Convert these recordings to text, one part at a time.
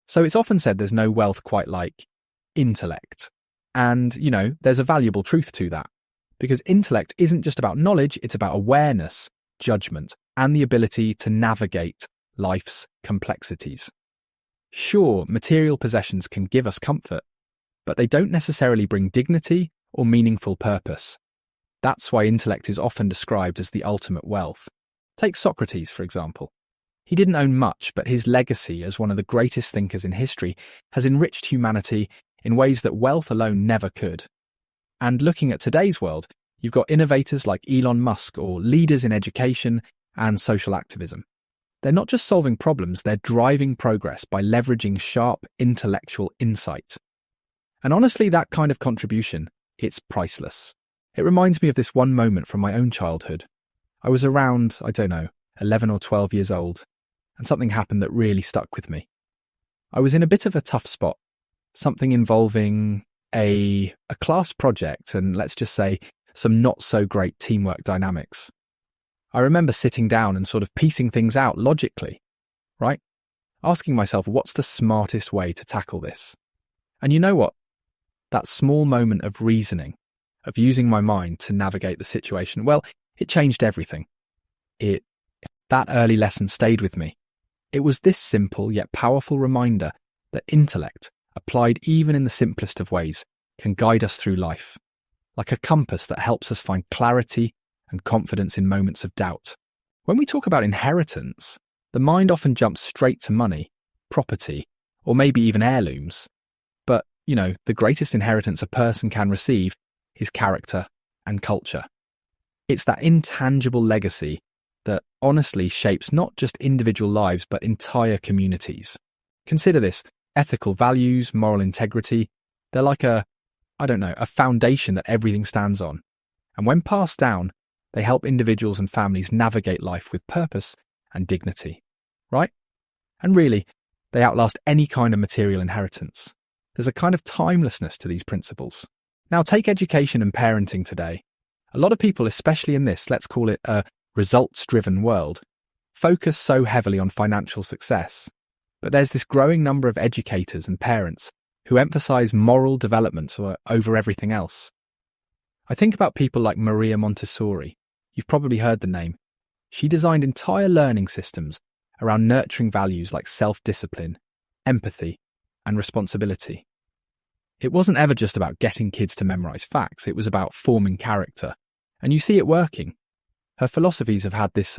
So it's often said there's no wealth quite like intellect. And, there's a valuable truth to that. Because intellect isn't just about knowledge, it's about awareness, judgment, and the ability to navigate life's complexities. Sure, material possessions can give us comfort, but they don't necessarily bring dignity or meaningful purpose. That's why intellect is often described as the ultimate wealth. Take Socrates, for example. He didn't own much, but his legacy as one of the greatest thinkers in history has enriched humanity in ways that wealth alone never could. And looking at today's world, you've got innovators like Elon Musk or leaders in education and social activism. They're not just solving problems, they're driving progress by leveraging sharp intellectual insight. And honestly, that kind of contribution, it's priceless. It reminds me of this one moment from my own childhood. I was around, 11 or 12 years old, and something happened that really stuck with me. I was in a bit of a tough spot, something involving a class project and, let's just say, some not so great teamwork dynamics. I remember sitting down and sort of piecing things out logically, right? Asking myself, what's the smartest way to tackle this? And you know what? That small moment of reasoning, of using my mind to navigate the situation, well, it changed everything. That early lesson stayed with me. It was this simple yet powerful reminder that intellect, applied even in the simplest of ways, can guide us through life, like a compass that helps us find clarity and confidence in moments of doubt. When we talk about inheritance, the mind often jumps straight to money, property, or maybe even heirlooms. But, the greatest inheritance a person can receive is character and culture. It's that intangible legacy that honestly shapes not just individual lives but entire communities. Consider this: ethical values, moral integrity, they're like a foundation that everything stands on. And when passed down, they help individuals and families navigate life with purpose and dignity, right? And really, they outlast any kind of material inheritance. There's a kind of timelessness to these principles. Now, take education and parenting today. A lot of people, especially in this, let's call it a results-driven world, focus so heavily on financial success. But there's this growing number of educators and parents who emphasize moral development over everything else. I think about people like Maria Montessori. You've probably heard the name. She designed entire learning systems around nurturing values like self-discipline, empathy, and responsibility. It wasn't ever just about getting kids to memorize facts, it was about forming character. And you see it working. Her philosophies have had this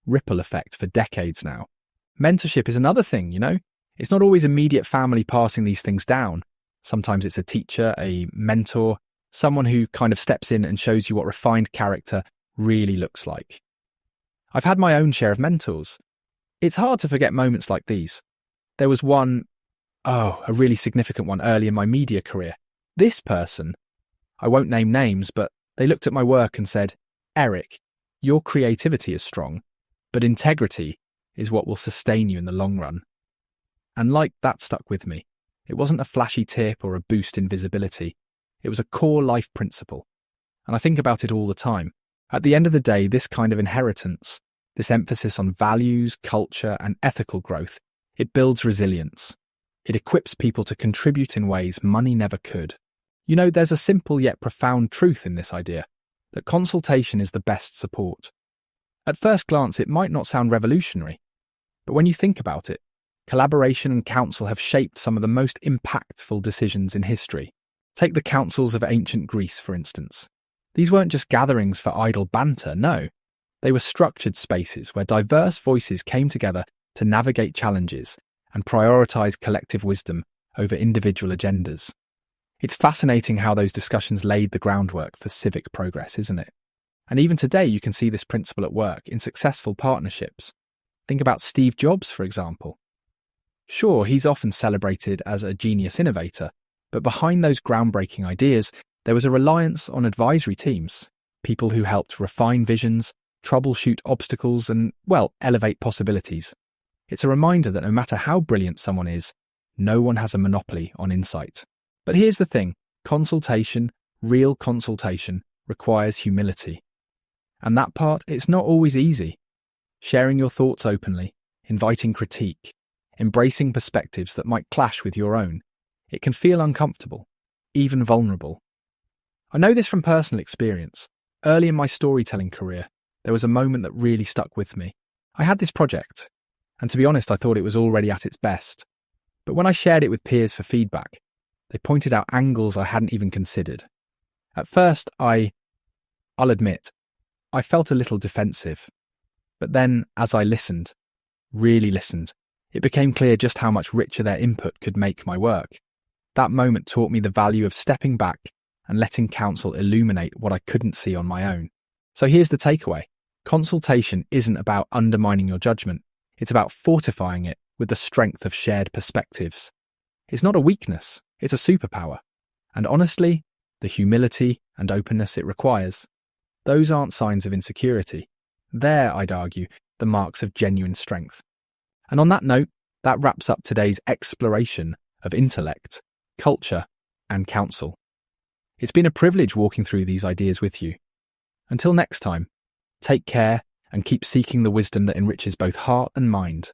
ripple effect for decades now. Mentorship is another thing, It's not always immediate family passing these things down. Sometimes it's a teacher, a mentor, someone who kind of steps in and shows you what refined character really looks like. I've had my own share of mentors. It's hard to forget moments like these. There was one, a really significant one early in my media career. This person, I won't name names, but they looked at my work and said, "Eric, your creativity is strong, but integrity is what will sustain you in the long run." And that stuck with me. It wasn't a flashy tip or a boost in visibility. It was a core life principle. And I think about it all the time. At the end of the day, this kind of inheritance, this emphasis on values, culture, and ethical growth, it builds resilience. It equips people to contribute in ways money never could. There's a simple yet profound truth in this idea, that consultation is the best support. At first glance, it might not sound revolutionary, but when you think about it, collaboration and counsel have shaped some of the most impactful decisions in history. Take the councils of ancient Greece, for instance. These weren't just gatherings for idle banter, no. They were structured spaces where diverse voices came together to navigate challenges and prioritize collective wisdom over individual agendas. It's fascinating how those discussions laid the groundwork for civic progress, isn't it? And even today, you can see this principle at work in successful partnerships. Think about Steve Jobs, for example. Sure, he's often celebrated as a genius innovator, but behind those groundbreaking ideas, there was a reliance on advisory teams, people who helped refine visions, troubleshoot obstacles, and, elevate possibilities. It's a reminder that no matter how brilliant someone is, no one has a monopoly on insight. But here's the thing, consultation, real consultation, requires humility. And that part, it's not always easy. Sharing your thoughts openly, inviting critique, embracing perspectives that might clash with your own. It can feel uncomfortable, even vulnerable. I know this from personal experience. Early in my storytelling career, there was a moment that really stuck with me. I had this project, and to be honest, I thought it was already at its best. But when I shared it with peers for feedback, they pointed out angles I hadn't even considered. At first, I'll admit, I felt a little defensive. But then, as I listened, really listened, it became clear just how much richer their input could make my work. That moment taught me the value of stepping back and letting counsel illuminate what I couldn't see on my own. So here's the takeaway. Consultation isn't about undermining your judgment. It's about fortifying it with the strength of shared perspectives. It's not a weakness, it's a superpower. And honestly, the humility and openness it requires, those aren't signs of insecurity. They're, I'd argue, the marks of genuine strength. And on that note, that wraps up today's exploration of intellect, culture, and counsel. It's been a privilege walking through these ideas with you. Until next time, take care and keep seeking the wisdom that enriches both heart and mind.